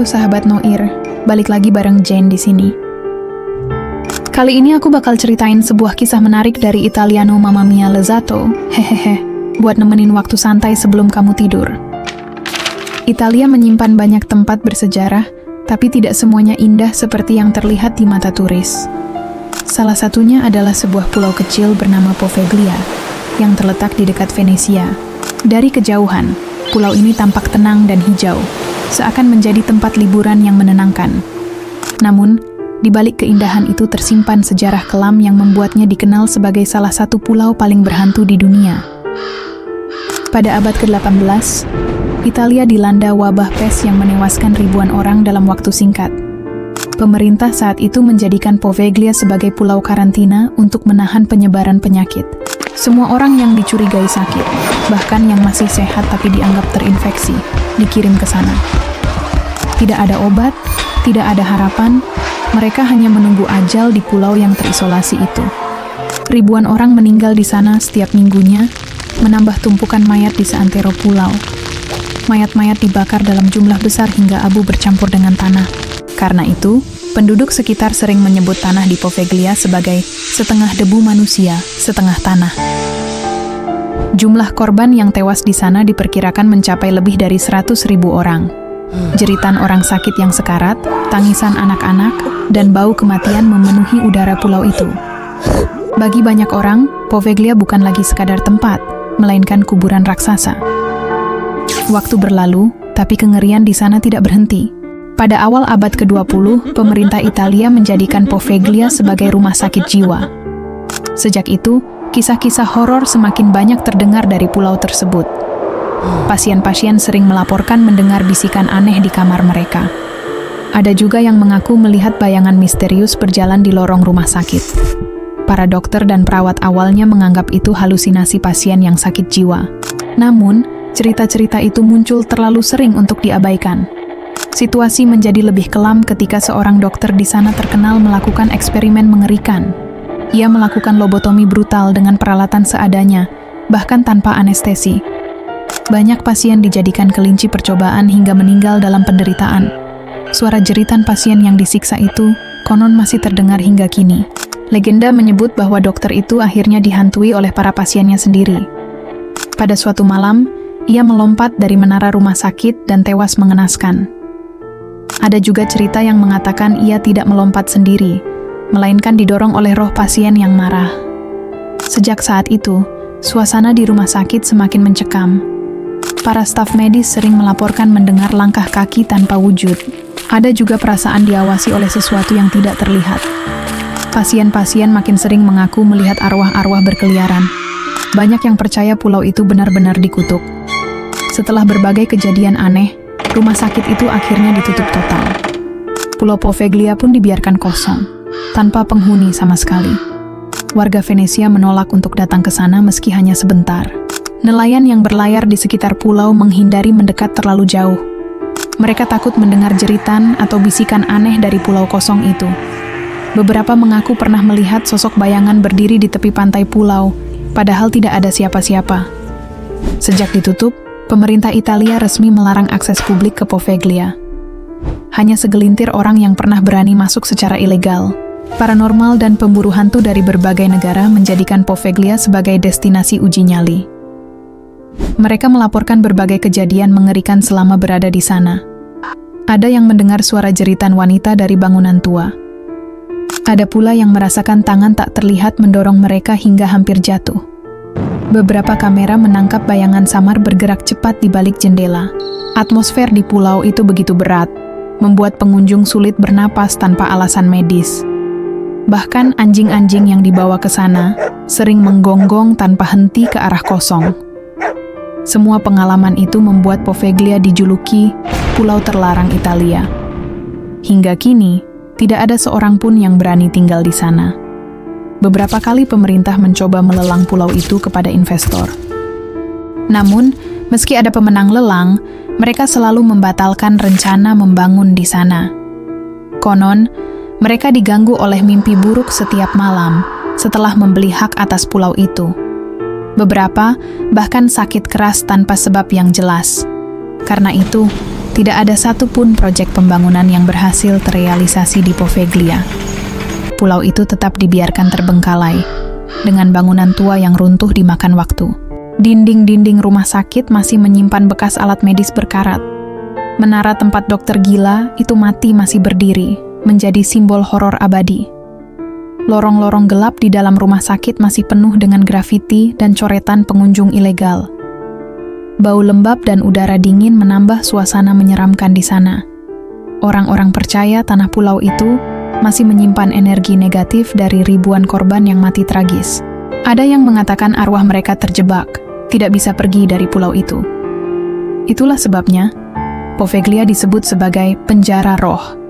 Halo sahabat Noir, balik lagi bareng Jane di sini. Kali ini aku bakal ceritain sebuah kisah menarik dari Italiano Mamma Mia Lezzato, hehehe, buat nemenin waktu santai sebelum kamu tidur. Italia menyimpan banyak tempat bersejarah, tapi tidak semuanya indah seperti yang terlihat di mata turis. Salah satunya adalah sebuah pulau kecil bernama Poveglia, yang terletak di dekat Venesia. Dari kejauhan, pulau ini tampak tenang dan hijau, seakan menjadi tempat liburan yang menenangkan. Namun, di balik keindahan itu tersimpan sejarah kelam yang membuatnya dikenal sebagai salah satu pulau paling berhantu di dunia. Pada abad ke-18, Italia dilanda wabah pes yang menewaskan ribuan orang dalam waktu singkat. Pemerintah saat itu menjadikan Poveglia sebagai pulau karantina untuk menahan penyebaran penyakit. Semua orang yang dicurigai sakit, bahkan yang masih sehat tapi dianggap terinfeksi, dikirim ke sana. Tidak ada obat, tidak ada harapan, mereka hanya menunggu ajal di pulau yang terisolasi itu. Ribuan orang meninggal di sana setiap minggunya, menambah tumpukan mayat di seantero pulau. Mayat-mayat dibakar dalam jumlah besar hingga abu bercampur dengan tanah. Karena itu, penduduk sekitar sering menyebut tanah di Poveglia sebagai setengah debu manusia, setengah tanah. Jumlah korban yang tewas di sana diperkirakan mencapai lebih dari 100.000 orang. Jeritan orang sakit yang sekarat, tangisan anak-anak, dan bau kematian memenuhi udara pulau itu. Bagi banyak orang, Poveglia bukan lagi sekadar tempat, melainkan kuburan raksasa. Waktu berlalu, tapi kengerian di sana tidak berhenti. Pada awal abad ke-20, pemerintah Italia menjadikan Poveglia sebagai rumah sakit jiwa. Sejak itu, kisah-kisah horor semakin banyak terdengar dari pulau tersebut. Pasien-pasien sering melaporkan mendengar bisikan aneh di kamar mereka. Ada juga yang mengaku melihat bayangan misterius berjalan di lorong rumah sakit. Para dokter dan perawat awalnya menganggap itu halusinasi pasien yang sakit jiwa. Namun, cerita-cerita itu muncul terlalu sering untuk diabaikan. Situasi menjadi lebih kelam ketika seorang dokter di sana terkenal melakukan eksperimen mengerikan. Ia melakukan lobotomi brutal dengan peralatan seadanya, bahkan tanpa anestesi. Banyak pasien dijadikan kelinci percobaan hingga meninggal dalam penderitaan. Suara jeritan pasien yang disiksa itu konon masih terdengar hingga kini. Legenda menyebut bahwa dokter itu akhirnya dihantui oleh para pasiennya sendiri. Pada suatu malam, ia melompat dari menara rumah sakit dan tewas mengenaskan. Ada juga cerita yang mengatakan ia tidak melompat sendiri, melainkan didorong oleh roh pasien yang marah. Sejak saat itu, suasana di rumah sakit semakin mencekam. Para staf medis sering melaporkan mendengar langkah kaki tanpa wujud. Ada juga perasaan diawasi oleh sesuatu yang tidak terlihat. Pasien-pasien makin sering mengaku melihat arwah-arwah berkeliaran. Banyak yang percaya pulau itu benar-benar dikutuk. Setelah berbagai kejadian aneh, rumah sakit itu akhirnya ditutup total. Pulau Poveglia pun dibiarkan kosong, tanpa penghuni sama sekali. Warga Venesia menolak untuk datang ke sana meski hanya sebentar. Nelayan yang berlayar di sekitar pulau menghindari mendekat terlalu jauh. Mereka takut mendengar jeritan atau bisikan aneh dari pulau kosong itu. Beberapa mengaku pernah melihat sosok bayangan berdiri di tepi pantai pulau, padahal tidak ada siapa-siapa. Sejak ditutup, pemerintah Italia resmi melarang akses publik ke Poveglia. Hanya segelintir orang yang pernah berani masuk secara ilegal. Paranormal dan pemburu hantu dari berbagai negara menjadikan Poveglia sebagai destinasi uji nyali. Mereka melaporkan berbagai kejadian mengerikan selama berada di sana. Ada yang mendengar suara jeritan wanita dari bangunan tua. Ada pula yang merasakan tangan tak terlihat mendorong mereka hingga hampir jatuh. Beberapa kamera menangkap bayangan samar bergerak cepat di balik jendela. Atmosfer di pulau itu begitu berat, membuat pengunjung sulit bernapas tanpa alasan medis. Bahkan anjing-anjing yang dibawa ke sana sering menggonggong tanpa henti ke arah kosong. Semua pengalaman itu membuat Poveglia dijuluki Pulau Terlarang Italia. Hingga kini, tidak ada seorang pun yang berani tinggal di sana. Beberapa kali pemerintah mencoba melelang pulau itu kepada investor. Namun, meski ada pemenang lelang, mereka selalu membatalkan rencana membangun di sana. Konon, mereka diganggu oleh mimpi buruk setiap malam setelah membeli hak atas pulau itu. Beberapa bahkan sakit keras tanpa sebab yang jelas. Karena itu, Tidak ada satupun proyek pembangunan yang berhasil terrealisasi di Poveglia. Pulau itu tetap dibiarkan terbengkalai, dengan bangunan tua yang runtuh dimakan waktu. Dinding-dinding rumah sakit masih menyimpan bekas alat medis berkarat. Menara tempat dokter gila itu mati masih berdiri, menjadi simbol horor abadi. Lorong-lorong gelap di dalam rumah sakit masih penuh dengan grafiti dan coretan pengunjung ilegal. Bau lembab dan udara dingin menambah suasana menyeramkan di sana. Orang-orang percaya tanah pulau itu masih menyimpan energi negatif dari ribuan korban yang mati tragis. Ada yang mengatakan arwah mereka terjebak, tidak bisa pergi dari pulau itu. Itulah sebabnya Poveglia disebut sebagai penjara roh.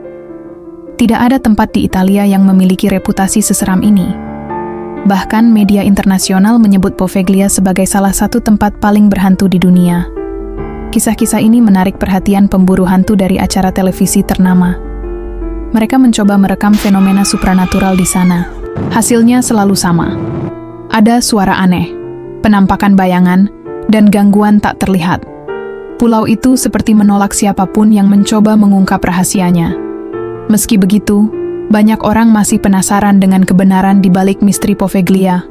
Tidak ada tempat di Italia yang memiliki reputasi seseram ini. Bahkan media internasional menyebut Poveglia sebagai salah satu tempat paling berhantu di dunia. Kisah-kisah ini menarik perhatian pemburu hantu dari acara televisi ternama. Mereka mencoba merekam fenomena supranatural di sana. Hasilnya selalu sama. Ada suara aneh, penampakan bayangan, dan gangguan tak terlihat. Pulau itu seperti menolak siapapun yang mencoba mengungkap rahasianya. Meski begitu, banyak orang masih penasaran dengan kebenaran di balik misteri Poveglia.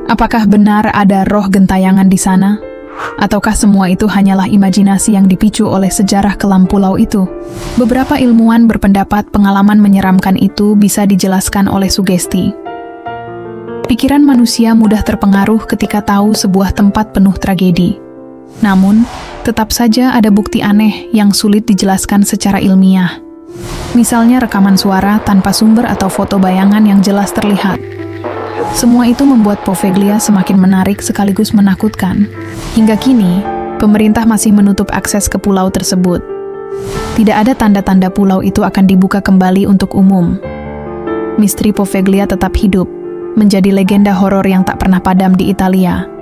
Apakah benar ada roh gentayangan di sana? Ataukah semua itu hanyalah imajinasi yang dipicu oleh sejarah kelam pulau itu? Beberapa ilmuwan berpendapat pengalaman menyeramkan itu bisa dijelaskan oleh sugesti. Pikiran manusia mudah terpengaruh ketika tahu sebuah tempat penuh tragedi. Namun, tetap saja ada bukti aneh yang sulit dijelaskan secara ilmiah. Misalnya rekaman suara tanpa sumber atau foto bayangan yang jelas terlihat. Semua itu membuat Poveglia semakin menarik sekaligus menakutkan. Hingga kini, pemerintah masih menutup akses ke pulau tersebut. Tidak ada tanda-tanda pulau itu akan dibuka kembali untuk umum. Misteri Poveglia tetap hidup, menjadi legenda horor yang tak pernah padam di Italia.